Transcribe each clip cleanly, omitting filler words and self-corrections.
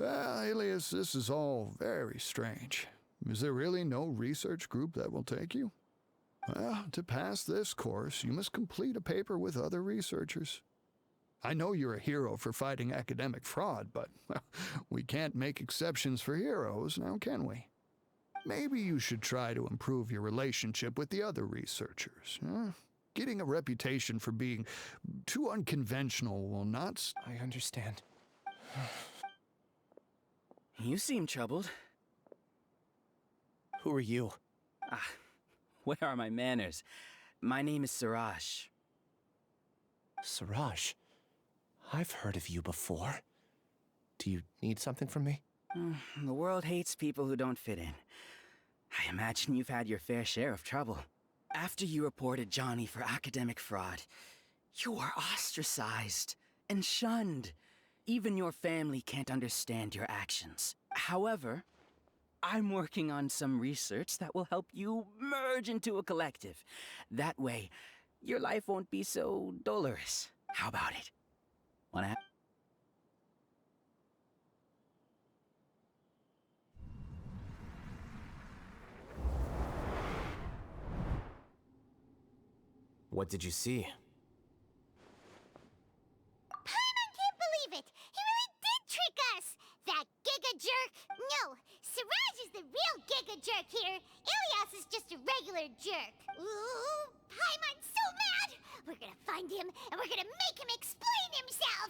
Alias, this is all very strange. Is there really no research group that will take you? Well, to pass this course, you must complete a paper with other researchers. I know you're a hero for fighting academic fraud, but well, we can't make exceptions for heroes, now can we? Maybe you should try to improve your relationship with the other researchers. Getting a reputation for being too unconventional will not... I understand. You seem troubled. Who are you? Where are my manners? My name is Siraj. Siraj. I've heard of you before. Do you need something from me? The world hates people who don't fit in. I imagine you've had your fair share of trouble. After you reported Johnny for academic fraud, you were ostracized and shunned. Even your family can't understand your actions. However, I'm working on some research that will help you merge into a collective. That way, your life won't be so dolorous. How about it? Wanna What did you see? Paimon can't believe it! He really did trick us! That Giga Jerk! No, Siraj is the real Giga Jerk here. Ilias is just a regular jerk. Ooh, Paimon's so mad! We're gonna find him, and we're gonna make him explain himself!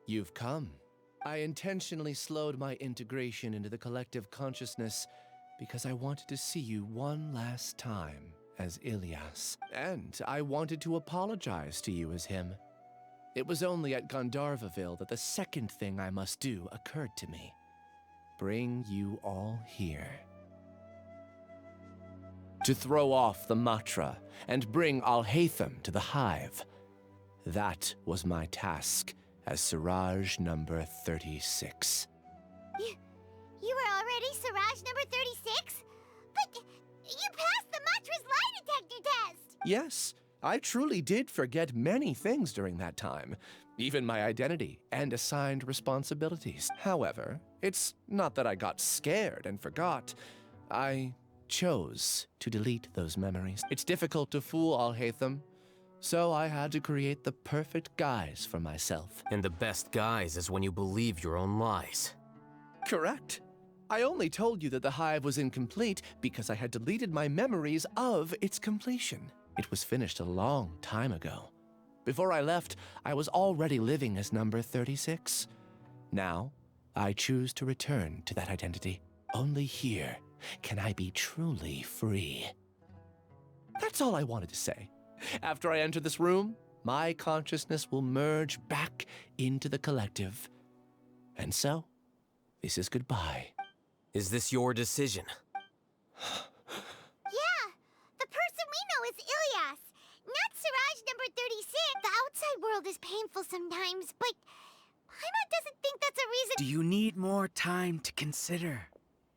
You've come. I intentionally slowed my integration into the collective consciousness because I wanted to see you one last time as Ilias. And I wanted to apologize to you as him. It was only at Gandharvaville that the second thing I must do occurred to me. Bring you all here. To throw off the Matra and bring Alhaitham to the Hive. That was my task as Siraj number 36. You were already Siraj number 36? But you passed the Matra's lie detector test! Yes, I truly did forget many things during that time, even my identity and assigned responsibilities. However, it's not that I got scared and forgot. I chose to delete those memories. It's difficult to fool Alhaitham, so I had to create the perfect guise for myself. And the best guise is when you believe your own lies. Correct. I only told you that the Hive was incomplete because I had deleted my memories of its completion. It was finished a long time ago. Before I left, I was already living as number 36. Now, I choose to return to that identity. Only here can I be truly free. That's all I wanted to say. After I enter this room, my consciousness will merge back into the collective. And so, this is goodbye. Is this your decision? Yeah, the person we know is Ilias, not Siraj number 36. The outside world is painful sometimes, but Paimon doesn't think that's a reason. Do you need more time to consider,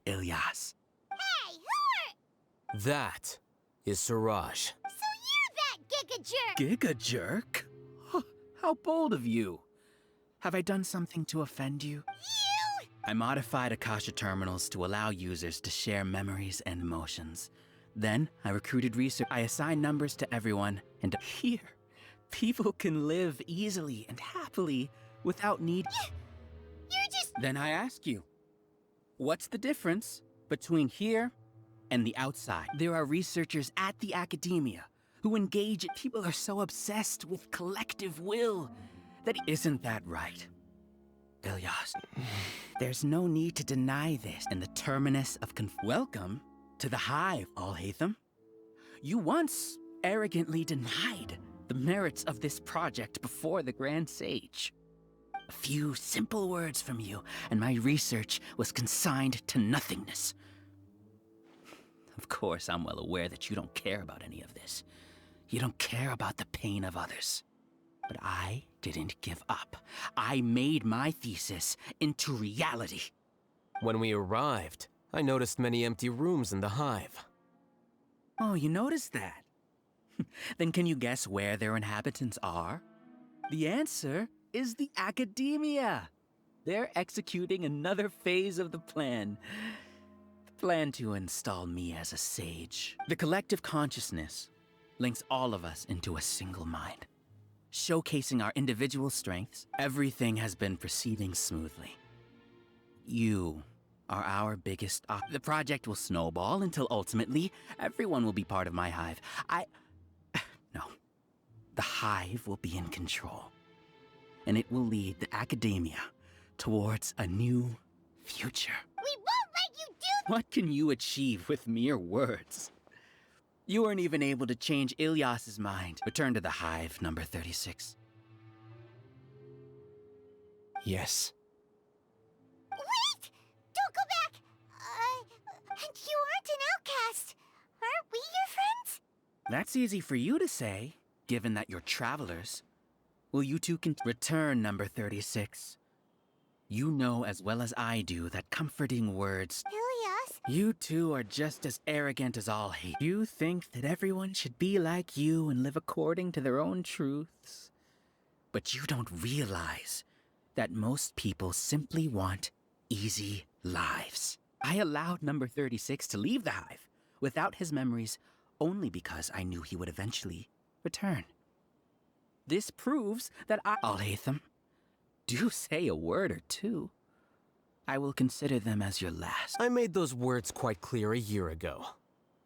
Ilias? Hey, who are... That is Siraj. So you're that Giga Jerk! Giga Jerk? Huh, how bold of you. Have I done something to offend you? You! I modified Akasha terminals to allow users to share memories and emotions. Then, I recruited research. I assigned numbers to everyone, and here, people can live easily and happily without need. You're just... Then I ask you, what's the difference between here and the outside? There are researchers at the academia who engage. People are so obsessed with collective will that... Isn't that right, Ilyas? There's no need to deny this. And the terminus of Welcome to the Hive, Alhaitham. You once arrogantly denied the merits of this project before the Grand Sage. A few simple words from you, and my research was consigned to nothingness. Of course, I'm well aware that you don't care about any of this. You don't care about the pain of others. But I didn't give up. I made my thesis into reality. When we arrived, I noticed many empty rooms in the hive. Oh, you noticed that? Then can you guess where their inhabitants are? The answer is the academia. They're executing another phase of the plan. The plan to install me as a sage. The collective consciousness links all of us into a single mind. Showcasing our individual strengths, everything has been proceeding smoothly. You are our biggest The project will snowball until ultimately everyone will be part of my hive. No. The hive will be in control. And it will lead the academia towards a new future. We won't let you do What can you achieve with mere words? You weren't even able to change Ilyas's mind. Return to the hive, number 36. Yes. Wait! Don't go back! And you aren't an outcast. Aren't we your friends? That's easy for you to say, given that you're travelers. Will you two return, number 36? You know as well as I do that comforting words. Ilyas? You two are just as arrogant as all hate. You think that everyone should be like you and live according to their own truths. But you don't realize that most people simply want easy lives. I allowed number 36 to leave the hive without his memories only because I knew he would eventually return. This proves that Al-Haytham, do say a word or two. I will consider them as your last. I made those words quite clear a year ago.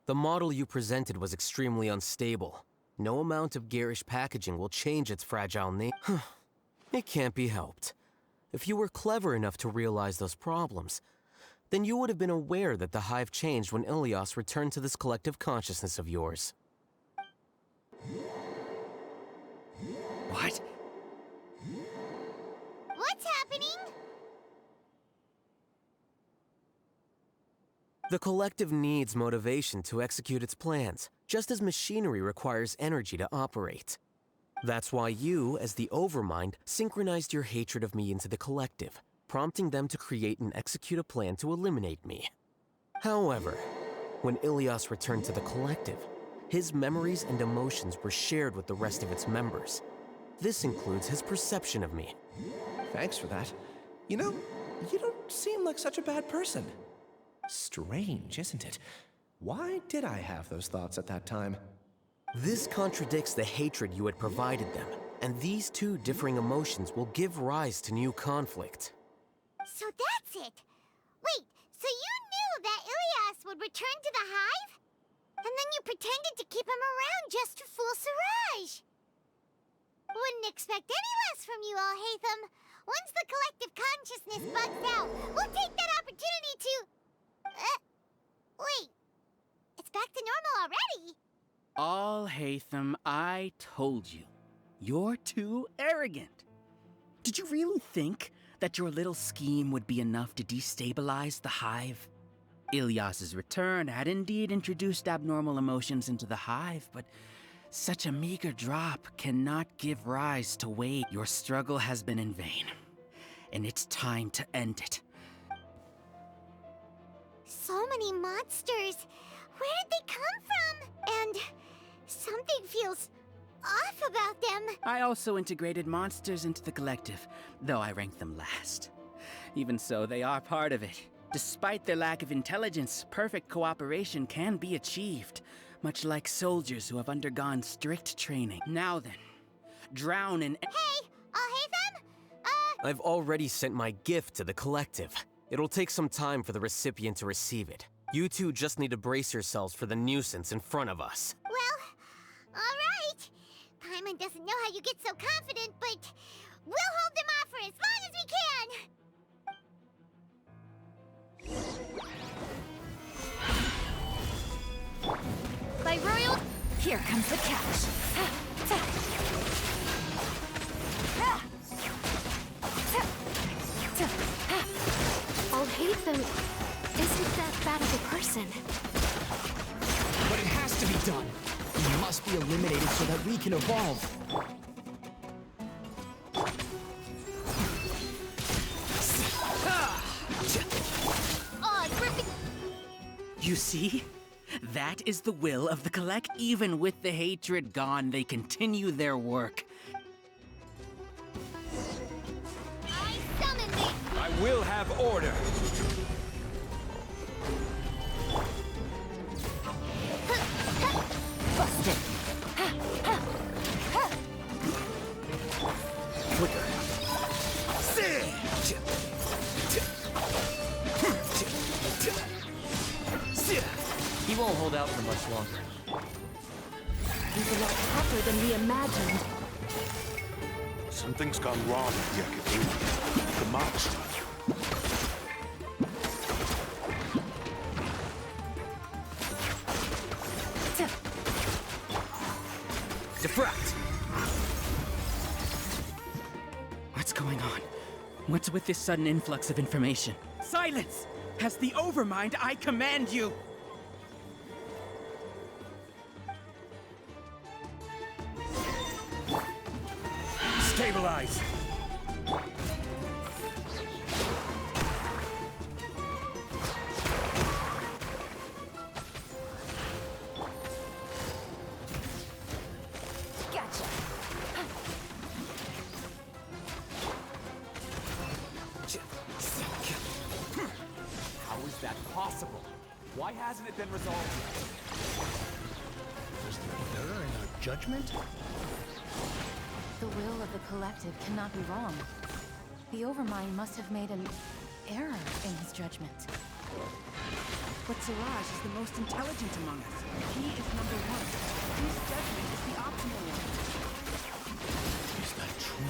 The model you presented was extremely unstable. No amount of garish packaging will change its fragile nature. It can't be helped. If you were clever enough to realize those problems, then you would have been aware that the hive changed when Ilyas returned to this collective consciousness of yours. What? What's happening? The collective needs motivation to execute its plans, just as machinery requires energy to operate. That's why you, as the Overmind, synchronized your hatred of me into the collective, prompting them to create and execute a plan to eliminate me. However, when Ilyas returned to the collective, his memories and emotions were shared with the rest of its members. This includes his perception of me. Thanks for that. You know, you don't seem like such a bad person. Strange, isn't it? Why did I have those thoughts at that time? This contradicts the hatred you had provided them, and these two differing emotions will give rise to new conflict. So that's it. Wait, so you knew that Ilyas would return to the hive? And then you pretended to keep him around just to fool Siraj. Wouldn't expect any less from you, Al-Haytham. Once the collective consciousness bugs out, we'll take that opportunity to... wait. It's back to normal already. Al-Haytham, I told you. You're too arrogant. Did you really think that your little scheme would be enough to destabilize the hive? Ilyas's return had indeed introduced abnormal emotions into the hive, but such a meager drop cannot give rise to weight. Your struggle has been in vain, and it's time to end it. So many monsters. Where did they come from? And something feels off about them. I also integrated monsters into the collective, though I ranked them last. Even so, they are part of it. Despite their lack of intelligence, perfect cooperation can be achieved, much like soldiers who have undergone strict training. Now then, drown in... Hey, Al-Haytham? I've already sent my gift to the collective. It'll take some time for the recipient to receive it. You two just need to brace yourselves for the nuisance in front of us. Well, all right. Paimon doesn't know how you get so confident, but we'll hold them off for as long as we can. By royal, here comes the catch. Al-Haytham isn't that bad of a person. But it has to be done. He must be eliminated so that we can evolve. You see? That is the will of the collect. Even with the hatred gone, they continue their work. I summon thee! I will have order. Busted. Flicker. He won't hold out for much longer. He's a lot tougher than we imagined. Something's gone wrong with the Academia. The monster. Defract! What's going on? What's with this sudden influx of information? Silence! As the Overmind, I command you! Stabilize. Gotcha. How is that possible? Why hasn't it been resolved? Is there an error in our judgment? The will of the collective cannot be wrong. The Overmind must have made an error in his judgment. But Siraj is the most intelligent among us. He is number one. His judgment is the optimal one. Is that true?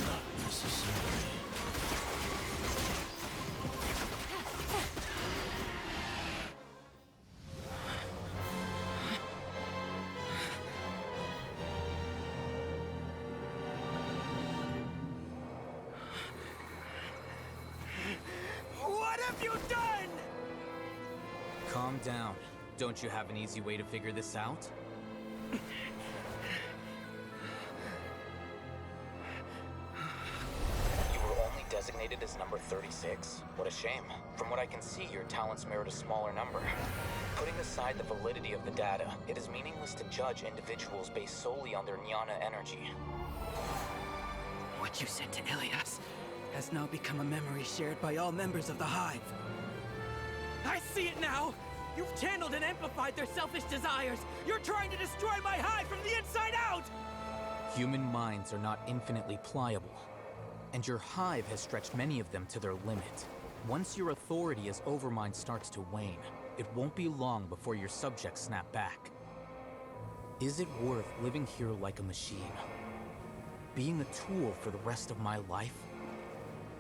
No, not necessarily. What have you done? Calm down. Don't you have an easy way to figure this out? You were only designated as number 36? What a shame. From what I can see, your talents merit a smaller number. Putting aside the validity of the data, it is meaningless to judge individuals based solely on their jnana energy. What you said to Ilias has now become a memory shared by all members of the Hive. I see it now! You've channeled and amplified their selfish desires! You're trying to destroy my Hive from the inside out! Human minds are not infinitely pliable, and your hive has stretched many of them to their limit. Once your authority as Overmind starts to wane, it won't be long before your subjects snap back. Is it worth living here like a machine? Being a tool for the rest of my life?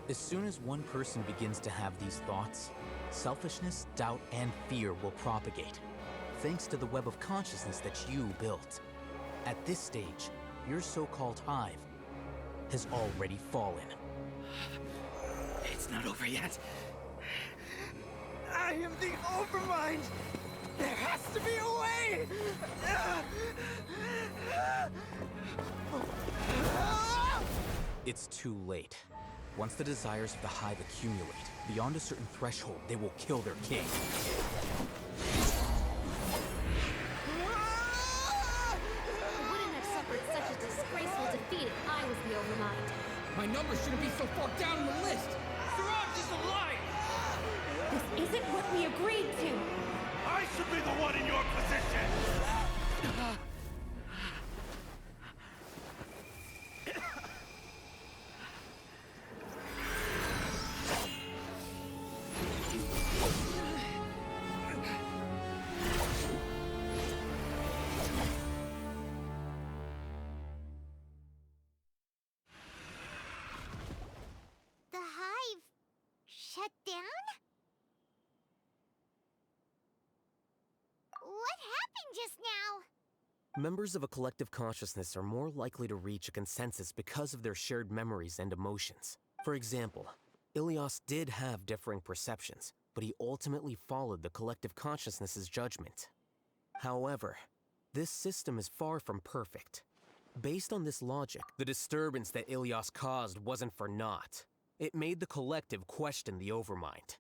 As soon as one person begins to have these thoughts, selfishness, doubt, and fear will propagate, thanks to the web of consciousness that you built. At this stage, your so-called hive has already fallen. It's not over yet. I am the Overmind! There has to be a way! It's too late. Once the desires of the hive accumulate, beyond a certain threshold, they will kill their king. I wouldn't have suffered such a disgraceful defeat if I was the Overmind. My number shouldn't be so far down in the list. Siraj is a liar. This isn't what we agreed to. I should be the one in your position! The Hive shut down? What happened just now? Members of a collective consciousness are more likely to reach a consensus because of their shared memories and emotions. For example, Ilias did have differing perceptions, but he ultimately followed the collective consciousness's judgment. However, this system is far from perfect. Based on this logic, the disturbance that Ilias caused wasn't for naught. It made the collective question the Overmind.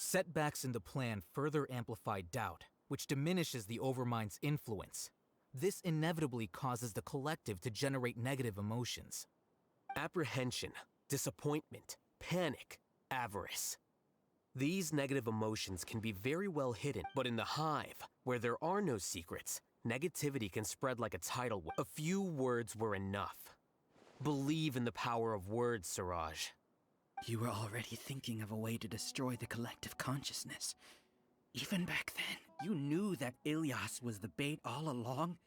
Setbacks in the plan further amplify doubt, which diminishes the Overmind's influence. This inevitably causes the collective to generate negative emotions. Apprehension, disappointment, panic, avarice. These negative emotions can be very well hidden, but in the hive, where there are no secrets, negativity can spread like a tidal wave. A few words were enough. Believe in the power of words, Siraj. You were already thinking of a way to destroy the collective consciousness. Even back then, you knew that Ilyas was the bait all along?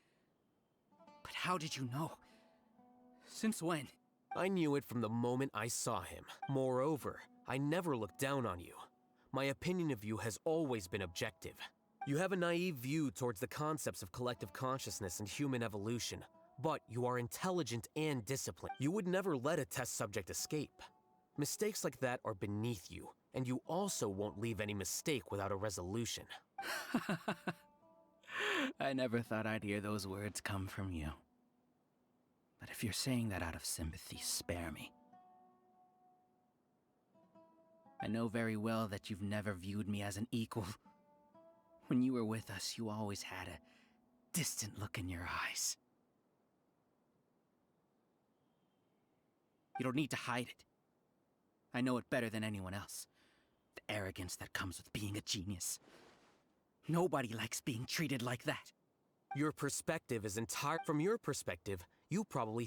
But how did you know? Since when? I knew it from the moment I saw him. Moreover, I never looked down on you. My opinion of you has always been objective. You have a naive view towards the concepts of collective consciousness and human evolution, but you are intelligent and disciplined. You would never let a test subject escape. Mistakes like that are beneath you, and you also won't leave any mistake without a resolution. I never thought I'd hear those words come from you. But if you're saying that out of sympathy, spare me. I know very well that you've never viewed me as an equal. When you were with us, you always had a distant look in your eyes. You don't need to hide it. I know it better than anyone else. The arrogance that comes with being a genius. Nobody likes being treated like that. Your perspective is entire. From your perspective, you probably